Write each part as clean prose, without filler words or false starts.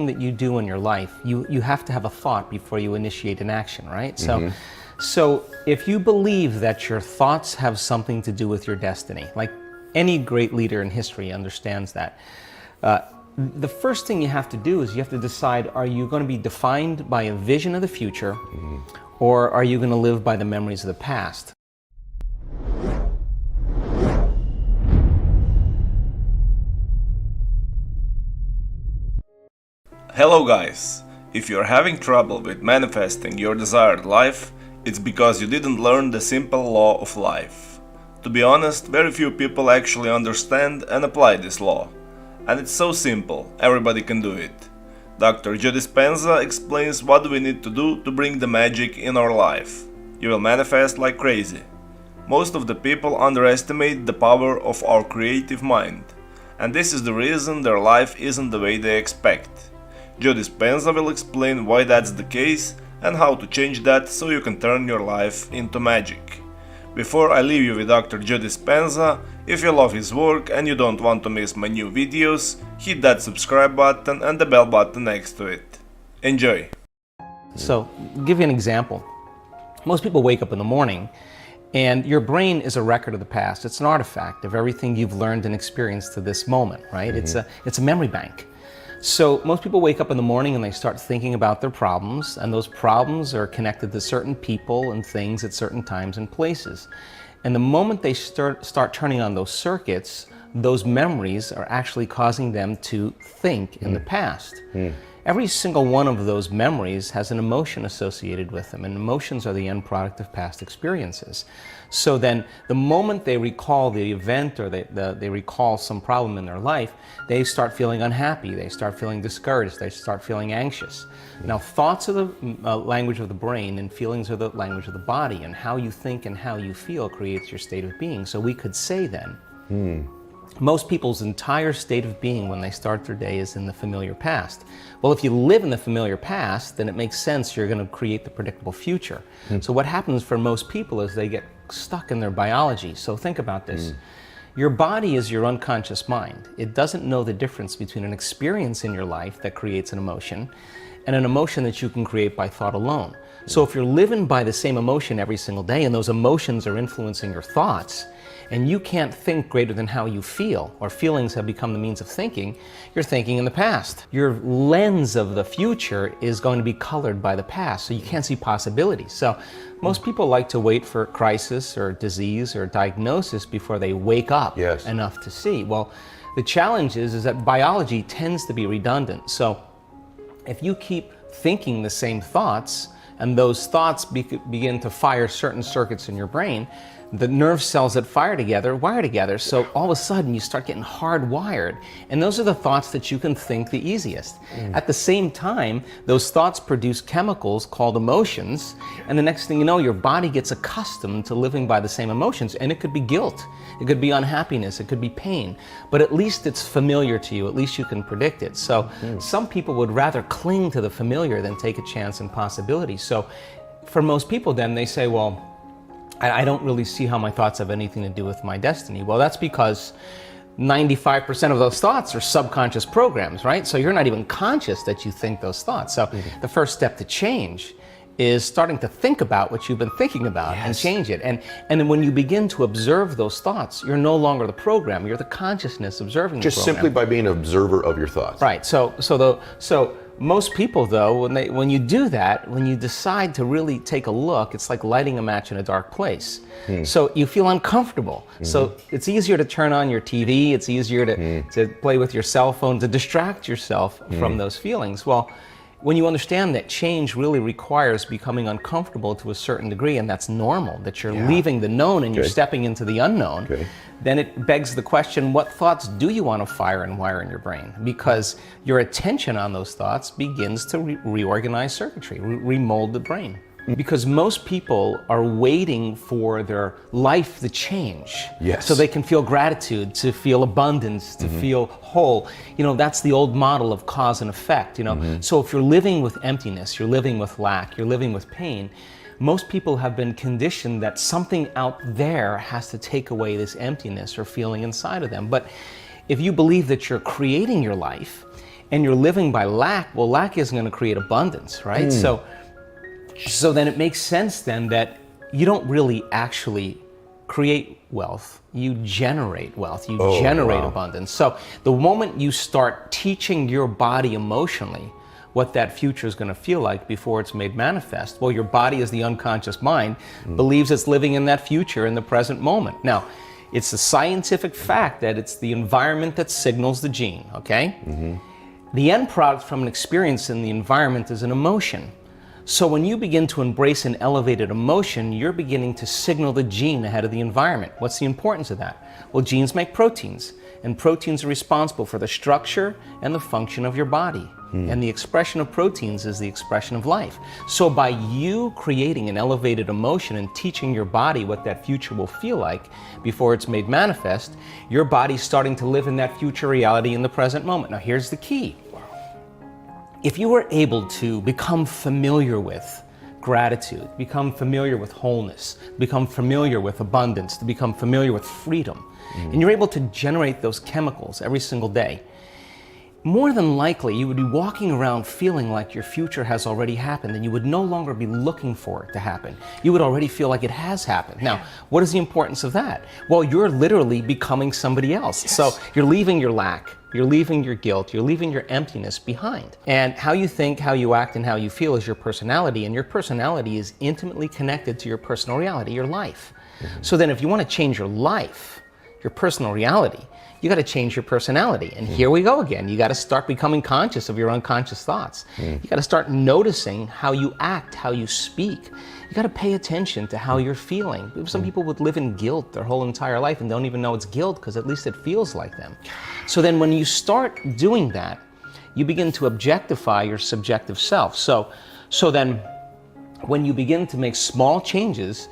that you do in your life, you have to have a thought before you initiate an action, right? So if you believe that your thoughts have something to do with your destiny, like any great leader in history understands that, the first thing you have to do is you have to decide, are you going to be defined by a vision of the future, or are you going to live by the memories of the past? Hello guys! If you're having trouble with manifesting your desired life, it's because you didn't learn the simple law of life. To be honest, very few people actually understand and apply this law. And it's so simple, everybody can do it. Dr. Dispenza explains what we need to do to bring the magic in our life. You will manifest like crazy. Most of the people underestimate the power of our creative mind. And this is the reason their life isn't the way they expect. Dispenza will explain why that's the case and how to change that so you can turn your life into magic. Before I leave you with Dr. Dispenza, if you love his work and you don't want to miss my new videos, hit that subscribe button and the bell button next to it. Enjoy! So, I'll give you an example. Most people wake up in the morning and your brain is a record of the past. It's an artifact of everything you've learned and experienced to this moment, right? It's a memory bank. So most people wake up in the morning and they start thinking about their problems, and those problems are connected to certain people and things at certain times and places. And the moment they start turning on those circuits, those memories are actually causing them to think in the past. Every single one of those memories has an emotion associated with them, and emotions are the end product of past experiences. So then, the moment they recall the event or they recall some problem in their life, they start feeling unhappy, they start feeling discouraged, they start feeling anxious. Now, thoughts are the language of the brain, and feelings are the language of the body, and how you think and how you feel creates your state of being. So we could say then, most people's entire state of being when they start their day is in the familiar past. Well, if you live in the familiar past, then it makes sense you're going to create the predictable future. So what happens for most people is they get stuck in their biology. So think about this. Your body is your unconscious mind. It doesn't know the difference between an experience in your life that creates an emotion and an emotion that you can create by thought alone. So if you're living by the same emotion every single day and those emotions are influencing your thoughts, and you can't think greater than how you feel, or feelings have become the means of thinking, you're thinking in the past. Your lens of the future is going to be colored by the past, so you can't see possibilities. So most people like to wait for crisis or disease or diagnosis before they wake up enough to see. Well, the challenge is that biology tends to be redundant. So if you keep thinking the same thoughts, and those thoughts begin to fire certain circuits in your brain, the nerve cells that wire together, so all of a sudden you start getting hardwired, and those are the thoughts that you can think the easiest. At the same time, those thoughts produce chemicals called emotions, and the next thing you know, your body gets accustomed to living by the same emotions, and it could be guilt, it could be unhappiness, it could be pain, but at least it's familiar to you, at least you can predict it. So some people would rather cling to the familiar than take a chance in possibilities. So for most people then, they say, well, I don't really see how my thoughts have anything to do with my destiny. Well, that's because 95% of those thoughts are subconscious programs, right? So you're not even conscious that you think those thoughts. So the first step to change is starting to think about what you've been thinking about and change it. And then when you begin to observe those thoughts, you're no longer the program, you're the consciousness observing the program. Just simply by being an observer of your thoughts. Right, so most people though, when you do that, when you decide to really take a look, it's like lighting a match in a dark place. So you feel uncomfortable. So it's easier to turn on your TV, it's easier to play with your cell phone, to distract yourself from those feelings. Well, when you understand that change really requires becoming uncomfortable to a certain degree, and that's normal, that you're leaving the known and you're stepping into the unknown, then it begs the question, what thoughts do you want to fire and wire in your brain? Because your attention on those thoughts begins to reorganize circuitry, remold the brain. Because most people are waiting for their life to change. So they can feel gratitude, to feel abundance, to feel whole. You know, that's the old model of cause and effect, you know. So if you're living with emptiness, you're living with lack, you're living with pain, most people have been conditioned that something out there has to take away this emptiness or feeling inside of them. But if you believe that you're creating your life, and you're living by lack, well, lack isn't going to create abundance, right? So then it makes sense then that you don't really actually create wealth, you generate wealth, you generate abundance. So the moment you start teaching your body emotionally what that future is going to feel like before it's made manifest, well, your body, as the unconscious mind, believes it's living in that future in the present moment. Now, it's a scientific fact that it's the environment that signals the gene, okay? The end product from an experience in the environment is an emotion. So when you begin to embrace an elevated emotion, you're beginning to signal the gene ahead of the environment. What's the importance of that? Well, genes make proteins, and proteins are responsible for the structure and the function of your body. And the expression of proteins is the expression of life. So by you creating an elevated emotion and teaching your body what that future will feel like before it's made manifest, your body's starting to live in that future reality in the present moment. Now here's the key. If you were able to become familiar with gratitude, become familiar with wholeness, become familiar with abundance, to become familiar with freedom, and you're able to generate those chemicals every single day, more than likely you would be walking around feeling like your future has already happened, and you would no longer be looking for it to happen. You would already feel like it has happened. Now, what is the importance of that? Well, you're literally becoming somebody else. So you're leaving your lack, you're leaving your guilt, you're leaving your emptiness behind. And how you think, how you act, and how you feel is your personality, and your personality is intimately connected to your personal reality, your life. So then if you want to change your life, your personal reality, you got to change your personality. And here we go again. You got to start becoming conscious of your unconscious thoughts. You got to start noticing how you act, how you speak. You got to pay attention to how you're feeling. Some people would live in guilt their whole entire life and don't even know it's guilt because at least it feels like them. So then when you start doing that, you begin to objectify your subjective self. So then when you begin to make small changes,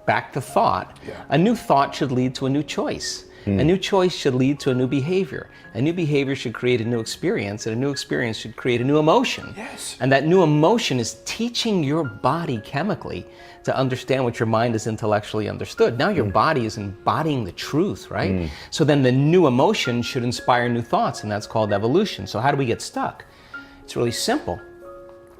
back to thought, a new thought should lead to a new choice. A new choice should lead to a new behavior. A new behavior should create a new experience, and a new experience should create a new emotion. And that new emotion is teaching your body chemically to understand what your mind has intellectually understood. Now your body is embodying the truth, right? So then the new emotion should inspire new thoughts, and that's called evolution. So how do we get stuck? It's really simple.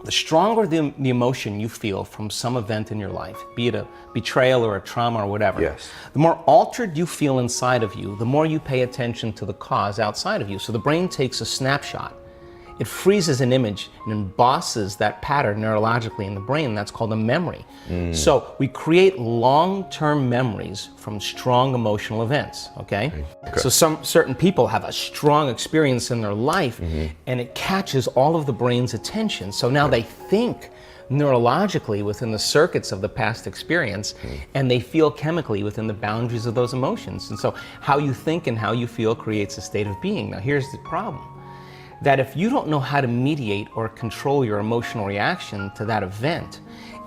The stronger the emotion you feel from some event in your life, be it a betrayal or a trauma or whatever, the more altered you feel inside of you, the more you pay attention to the cause outside of you. So the brain takes a snapshot. It freezes an image and embosses that pattern neurologically in the brain, and that's called a memory. So we create long-term memories from strong emotional events, okay? So some certain people have a strong experience in their life, and it catches all of the brain's attention. So now they think neurologically within the circuits of the past experience, and they feel chemically within the boundaries of those emotions. And so how you think and how you feel creates a state of being. Now here's the problem. That if you don't know how to mediate or control your emotional reaction to that event,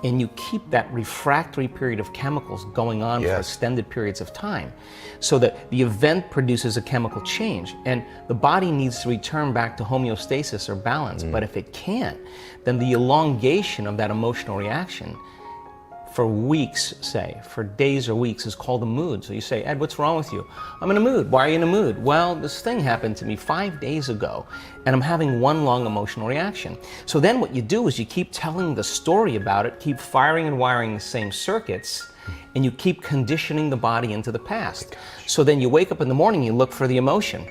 and you keep that refractory period of chemicals going on for extended periods of time, so that the event produces a chemical change, and the body needs to return back to homeostasis or balance. But if it can't, then the elongation of that emotional reaction for weeks, say, for days or weeks, is called a mood. So you say, Ed, what's wrong with you? I'm in a mood. Why are you in a mood? Well, this thing happened to me 5 days ago, and I'm having one long emotional reaction. So then what you do is you keep telling the story about it, keep firing and wiring the same circuits, and you keep conditioning the body into the past. So then you wake up in the morning, you look for the emotion.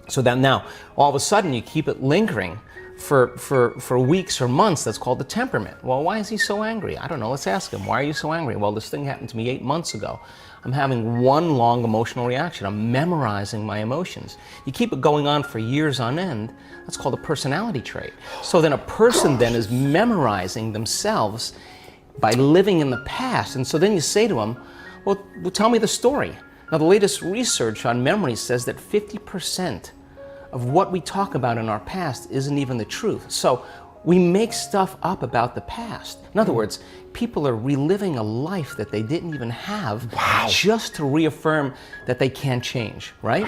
So then now, all of a sudden, you keep it lingering for weeks or months. That's called the temperament. Well, why is he so angry? I don't know. Let's ask him. Why are you so angry? Well, this thing happened to me 8 months ago. I'm having one long emotional reaction. I'm memorizing my emotions. You keep it going on for years on end. That's called a personality trait. So then a person then is memorizing themselves by living in the past. And so then you say to them, well, tell me the story. Now, the latest research on memory says that 50% of what we talk about in our past isn't even the truth. So we make stuff up about the past. In other words, people are reliving a life that they didn't even have just to reaffirm that they can't change, right?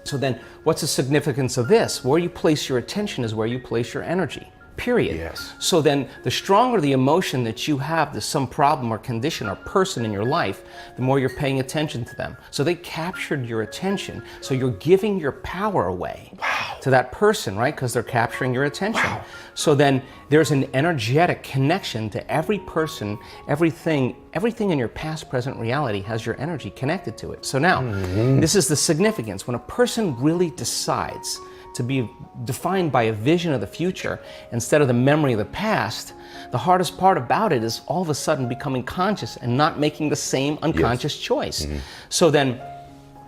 So then what's the significance of this? Where you place your attention is where you place your energy, period. Yes. So then the stronger the emotion that you have to some problem or condition or person in your life, the more you're paying attention to them. So they captured your attention. So you're giving your power away to that person, right? Because they're capturing your attention. So then there's an energetic connection to every person, everything in your past, present reality has your energy connected to it. So now, this is the significance. When a person really decides to be defined by a vision of the future instead of the memory of the past, the hardest part about it is all of a sudden becoming conscious and not making the same unconscious choice. So then,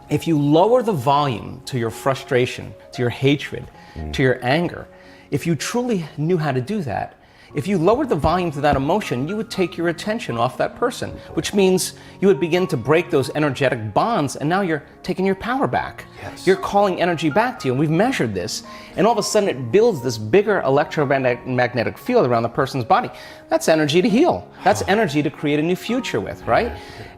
if you lower the volume to your frustration, to your hatred, to your anger, if you truly knew how to do that, if you lowered the volume to that emotion, you would take your attention off that person, which means you would begin to break those energetic bonds, and now you're taking your power back. Yes. You're calling energy back to you, and we've measured this, and all of a sudden it builds this bigger electromagnetic field around the person's body. That's energy to heal. That's energy to create a new future with, right?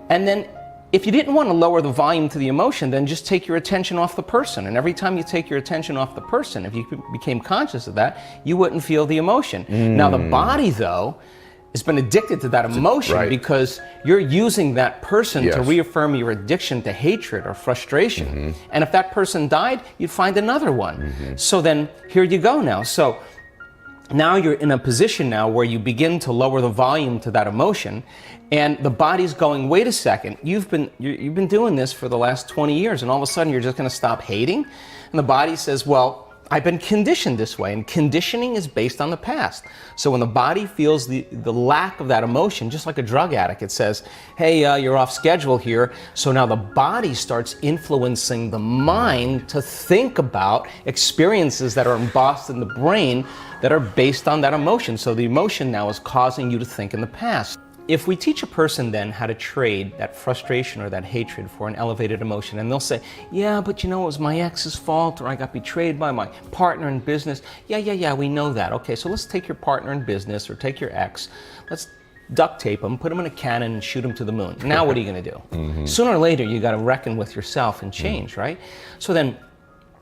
And then if you didn't want to lower the volume to the emotion, then just take your attention off the person. And every time you take your attention off the person, if you became conscious of that, you wouldn't feel the emotion. Now the body, though, has been addicted to that emotion because you're using that person to reaffirm your addiction to hatred or frustration. And if that person died, you'd find another one. So then here you go now. So now you're in a position now where you begin to lower the volume to that emotion, and the body's going, wait a second, you've been doing this for the last 20 years, and all of a sudden you're just going to stop hating? And the body says, well, I've been conditioned this way, and conditioning is based on the past. So when the body feels the lack of that emotion, just like a drug addict, it says, hey, you're off schedule here. So now the body starts influencing the mind to think about experiences that are embossed in the brain that are based on that emotion. So the emotion now is causing you to think in the past. If we teach a person then how to trade that frustration or that hatred for an elevated emotion, and they'll say, yeah, but you know, it was my ex's fault, or I got betrayed by my partner in business. Yeah, we know that. Okay, so let's take your partner in business or take your ex, let's duct tape them, put them in a cannon and shoot them to the moon. Now what are you gonna do? Sooner or later, you gotta reckon with yourself and change, right? So then,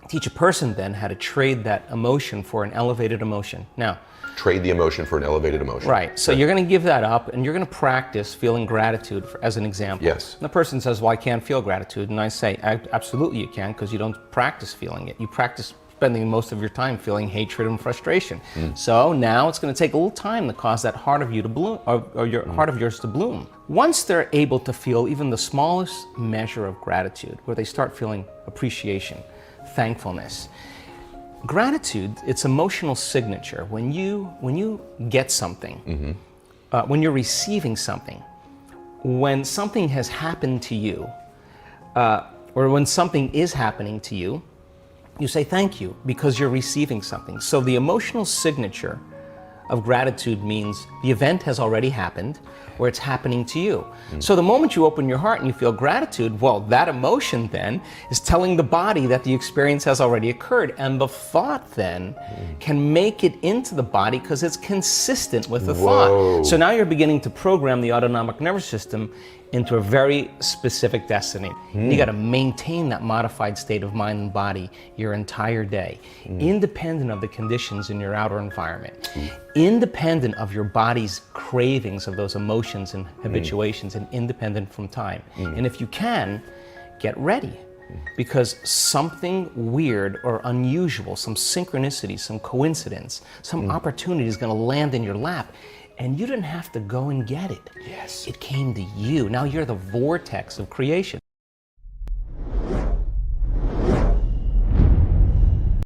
teach a person then how to trade that emotion for an elevated emotion. Now, Trade the emotion for an elevated emotion. right, so you're going to give that up and you're going to practice feeling gratitude as an example. Yes. And the person says, well, I can't feel gratitude. And I say, absolutely you can, because you don't practice feeling it. You practice spending most of your time feeling hatred and frustration. So now it's going to take a little time to cause that heart of you to bloom, or your heart of yours to bloom. Once they're able to feel even the smallest measure of gratitude, where they start feeling appreciation, thankfulness, gratitude, it's emotional signature. When you get something, when you're receiving something, when something has happened to you, or when something is happening to you, you say thank you because you're receiving something. So the emotional signature of gratitude means the event has already happened, or it's happening to you. So the moment you open your heart and you feel gratitude, well, that emotion then is telling the body that the experience has already occurred, and the thought then can make it into the body because it's consistent with the thought. So now you're beginning to program the autonomic nervous system into a very specific destiny. You got to maintain that modified state of mind and body your entire day, independent of the conditions in your outer environment, independent of your body's cravings of those emotions and habituations, and independent from time. And if you can, get ready, because something weird or unusual, some synchronicity, some coincidence, some opportunity is going to land in your lap. And you didn't have to go and get it. Yes. It came to you. Now you're the vortex of creation.